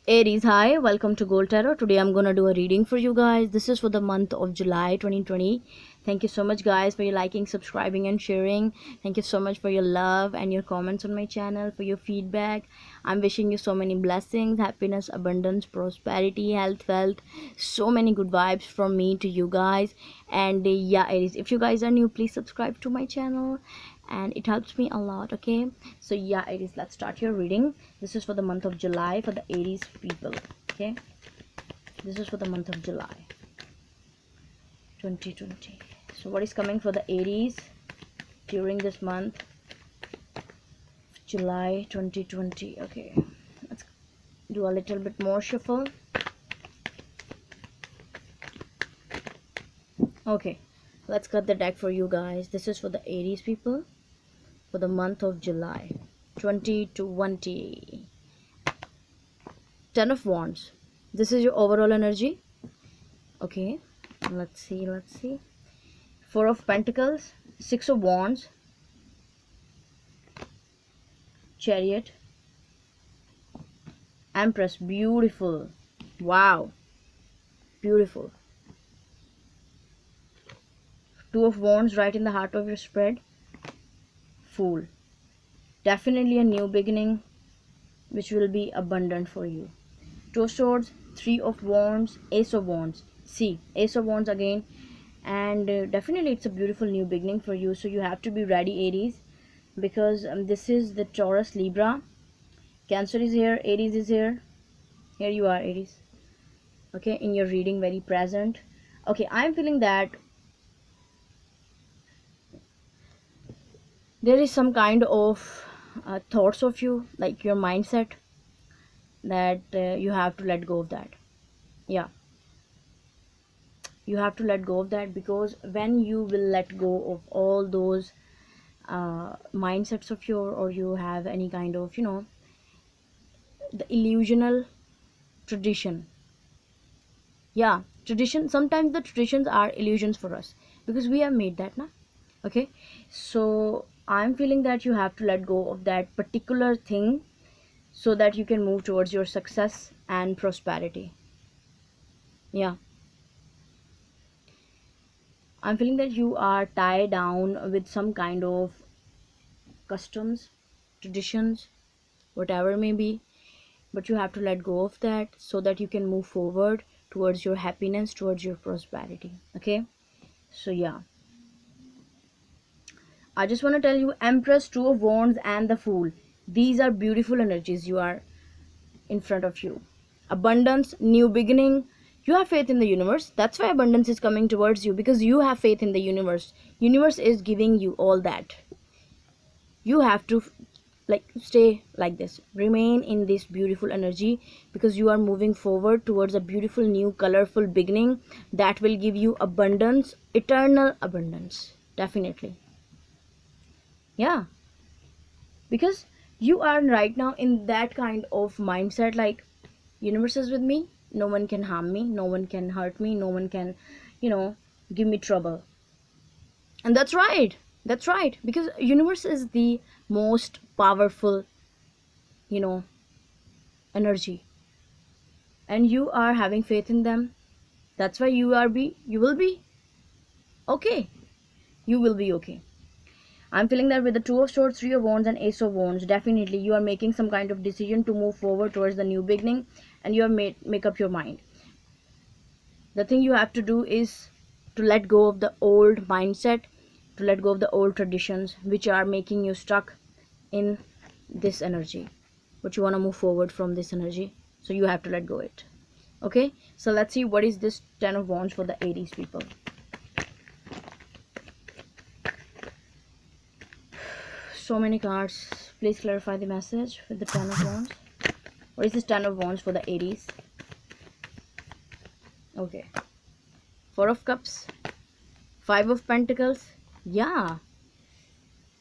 Aries, hi, welcome to Gold Tarot. Today I'm gonna do a reading for you guys. This is for the month of July 2020. Thank you so much, guys, for your liking, subscribing, and sharing. Thank you so much for your love and your comments on my channel, for your feedback. I'm wishing you so many blessings, happiness, abundance, prosperity, health, wealth, so many good vibes from me to you guys. And yeah, Aries, if you guys are new, please subscribe to my channel and it helps me a lot. Okay, so yeah, Aries, let's start your reading. This is for the month of July for the Aries people. Okay, this is for the month of July 2020. So what is coming for the Aries during this month, July 2020? Okay, let's do a little bit more shuffle. Okay, let's cut the deck for you guys. This is for the Aries people for the month of July 2020. 10 of Wands. This is your overall energy. Okay, let's see. 4 of Pentacles, 6 of Wands, Chariot, Empress. Beautiful. Wow, beautiful. 2 of Wands right in the heart of your spread. Fool. Definitely a new beginning which will be abundant for you. 2 of Swords, 3 of Wands, Ace of Wands. See, Ace of Wands again. And definitely it's a beautiful new beginning for you. So you have to be ready, Aries, because this is the Taurus, Libra. Cancer is here, Aries is here. Here you are, Aries. Okay, in your reading, very present. Okay, I'm feeling that there is some kind of thoughts of you, like your mindset, that you have to let go of that. Yeah, you have to let go of that, because when you will let go of all those mindsets of your, or you have any kind of, the illusional tradition. Yeah, tradition, sometimes the traditions are illusions for us because we have made that now. Okay, so I'm feeling that you have to let go of that particular thing so that you can move towards your success and prosperity. Yeah, I'm feeling that you are tied down with some kind of customs, traditions, whatever may be, but you have to let go of that so that you can move forward towards your happiness, towards your prosperity. Okay, so yeah, I just want to tell you, Empress, 2 of Wands, and the Fool. These are beautiful energies you are in front of you. Abundance, new beginning. You have faith in the universe. That's why abundance is coming towards you, because you have faith in the universe. Universe is giving you all that. You have to like stay like this, remain in this beautiful energy, because you are moving forward towards a beautiful new colorful beginning that will give you abundance, eternal abundance. Definitely. Yeah, because you are right now in that kind of mindset, like universe is with me, no one can harm me, no one can hurt me, no one can, you know give me trouble. And that's right, that's right, because universe is the most powerful, you know energy, and you are having faith in them. That's why you will be okay. You will be okay. I'm feeling that with the 2 of Swords, 3 of Wands, and Ace of Wands, definitely you are making some kind of decision to move forward towards the new beginning, and you have make up your mind. The thing you have to do is to let go of the old mindset, to let go of the old traditions which are making you stuck in this energy. But you want to move forward from this energy, so you have to let go it. Okay, so let's see what is this 10 of Wands for the Aries people. So many cards. Please clarify the message with the 10 of Wands. What is this 10 of Wands for the Aries? Okay, 4 of Cups, 5 of Pentacles. Yeah.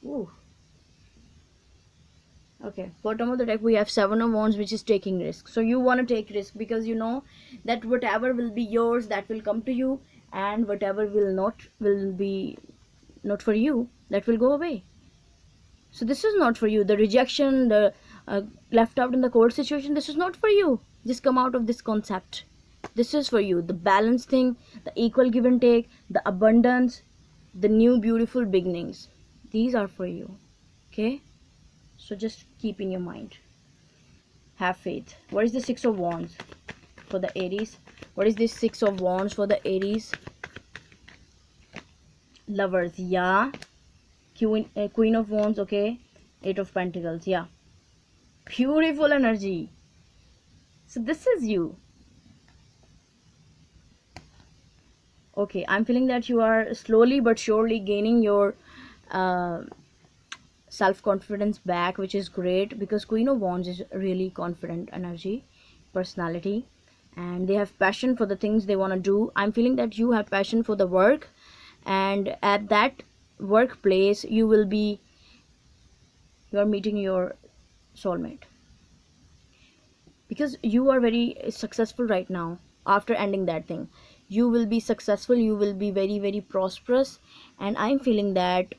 Ooh. Okay, bottom of the deck we have 7 of Wands, which is taking risk. So you want to take risk because you know that whatever will be yours, that will come to you, and whatever will be not for you, that will go away. So this is not for you. The rejection, the left out in the cold situation, this is not for you. Just come out of this concept. This is for you. The balance thing, the equal give and take, the abundance, the new beautiful beginnings. These are for you. Okay? So just keep in your mind. Have faith. What is the Six of Wands for the Aries? What is this Six of Wands for the Aries? Lovers, yeah. Queen of Wands, okay. Eight of Pentacles, yeah. Beautiful energy. So this is you. Okay, I'm feeling that you are slowly but surely gaining your self-confidence back, which is great, because Queen of Wands is really confident energy, personality, and they have passion for the things they want to do. I'm feeling that you have passion for the work, and at that workplace you are meeting your soulmate, because you are very successful right now. After ending that thing, you will be successful, you will be very, very prosperous, and I'm feeling that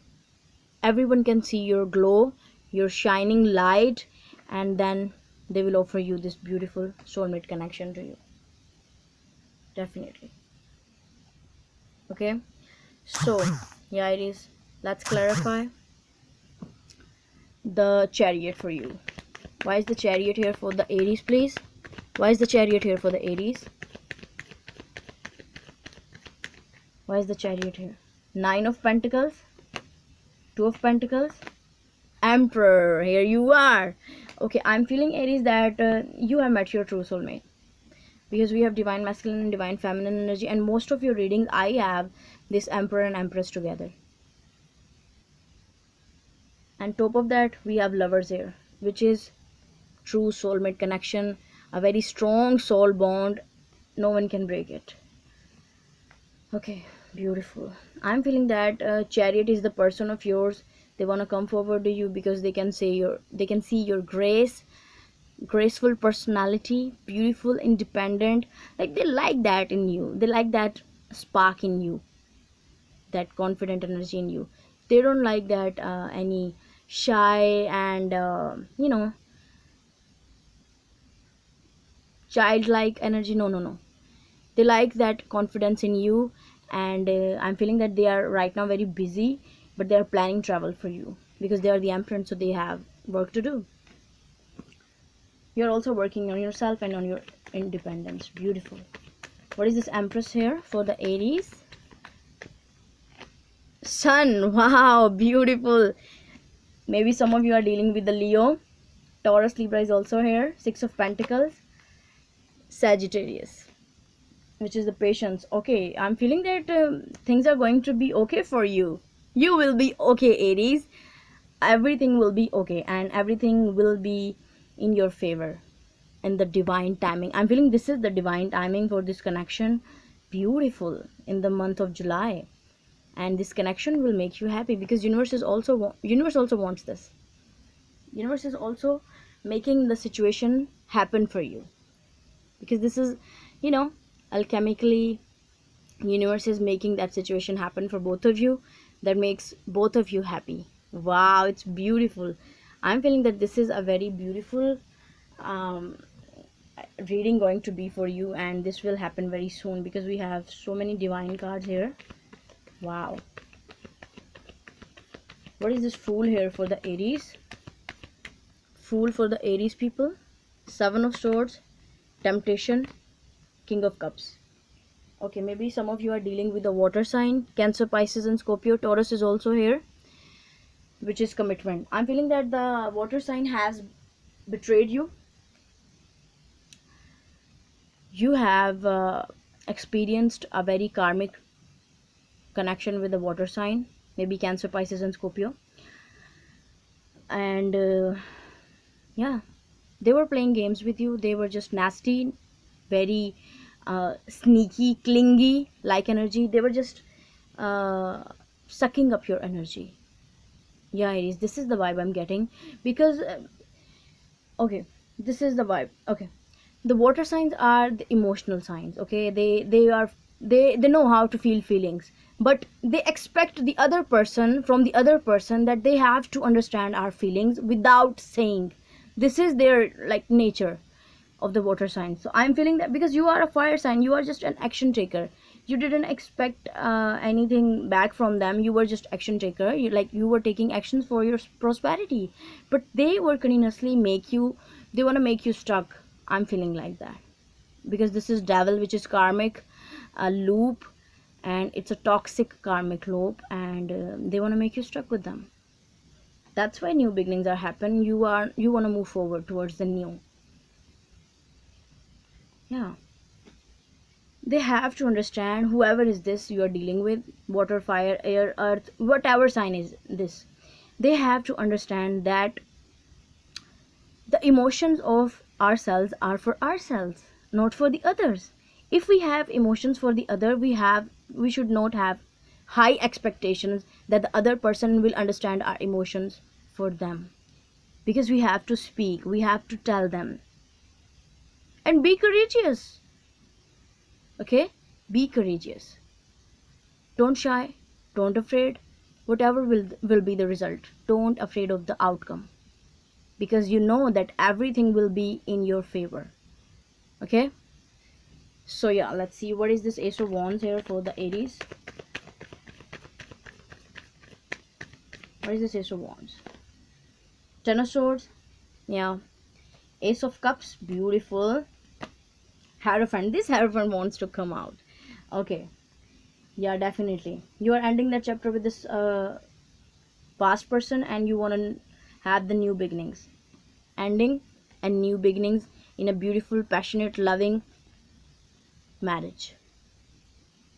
everyone can see your glow, your shining light, and then they will offer you this beautiful soulmate connection to you. Definitely. Okay, so yeah, it is. Let's clarify the Chariot for you. Why is the Chariot here for the Aries, please? Why is the Chariot here for the Aries? Why is the Chariot here? Nine of Pentacles, Two of Pentacles, Emperor. Here you are. Okay, I'm feeling, Aries, that you have met your true soulmate, because we have divine masculine and divine feminine energy, and most of your readings I have this Emperor and Empress together, and top of that we have Lovers here, which is true soulmate connection, a very strong soul bond. No one can break it. Okay, beautiful. I'm feeling that Chariot is the person of yours. They want to come forward to you because they can see your graceful personality, beautiful, independent. Like, they like that in you. They like that spark in you, that confident energy in you. They don't like that any shy and childlike energy. No, no, no. They like that confidence in you, and I'm feeling that they are right now very busy, but they are planning travel for you, because they are the Emperor, so they have work to do. You're also working on yourself and on your independence. Beautiful. What is this Empress here for the Aries? Sun. Wow, beautiful. Maybe some of you are dealing with the Leo. Taurus, Libra is also here. Six of Pentacles, Sagittarius, which is the Patience. Okay, I'm feeling that things are going to be okay for you. You will be okay, Aries. Everything will be okay, and everything will be in your favor, and the divine timing. I'm feeling this is the divine timing for this connection. Beautiful, in the month of July, and this connection will make you happy, because universe also wants this. Universe is also making the situation happen for you, because this is, alchemically, universe is making that situation happen for both of you, that makes both of you happy. Wow, it's beautiful. I'm feeling that this is a very beautiful reading going to be for you, and this will happen very soon, because we have so many divine cards here. Wow. What is this Fool here for the Aries? Fool for the Aries people. Seven of Swords, Temptation, King of Cups. Okay, maybe some of you are dealing with the water sign, Cancer, Pisces, and Scorpio. Taurus is also here, which is commitment. I'm feeling that the water sign has betrayed you. You have experienced a very karmic connection with the water sign, maybe Cancer, Pisces, and Scorpio. And yeah, they were playing games with you. They were just nasty, very sneaky, clingy like energy. They were just sucking up your energy. Yeah, it is. This is the vibe I'm getting, because okay, this is the vibe. Okay, the water signs are the emotional signs. Okay, they know how to feel feelings, but they expect the other person, from the other person, that they have to understand our feelings without saying. This is their like nature of the water sign. So I'm feeling that because you are a fire sign, you are just an action taker. You didn't expect anything back from them. You were just action taker. You were taking actions for your prosperity, but they were continuously make you, they want to make you stuck. I'm feeling like that because this is devil, which is karmic loop, and it's a toxic karmic loop, and they want to make you stuck with them. That's why new beginnings are happen. You want to move forward towards the new. Yeah, they have to understand, whoever is this you are dealing with, water, fire, air, earth, whatever sign is this, they have to understand that the emotions of ourselves are for ourselves, not for the others. If we have emotions for the other, we should not have high expectations that the other person will understand our emotions for them, because we have to speak, we have to tell them. And be courageous. Okay, be courageous, don't shy, don't afraid. Whatever will be the result, don't afraid of the outcome, because you know that everything will be in your favor. Okay, so yeah, let's see what is this Ace of Wands here for the Aries. What is this Ace of Wands? Ten of Swords, yeah, Ace of Cups, beautiful. Hierophant, this Hierophant wants to come out. Okay, yeah, definitely you are ending that chapter with this past person, and you want to have the new beginnings, ending and new beginnings in a beautiful, passionate, loving marriage.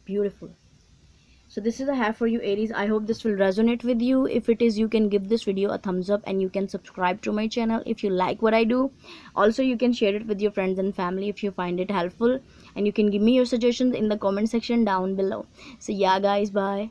Beautiful. So this is I have for you, Aries. I hope this will resonate with you. If it is, you can give this video a thumbs up, and you can subscribe to my channel if you like what I do. Also, you can share it with your friends and family if you find it helpful, and you can give me your suggestions in the comment section down below. So yeah guys, bye.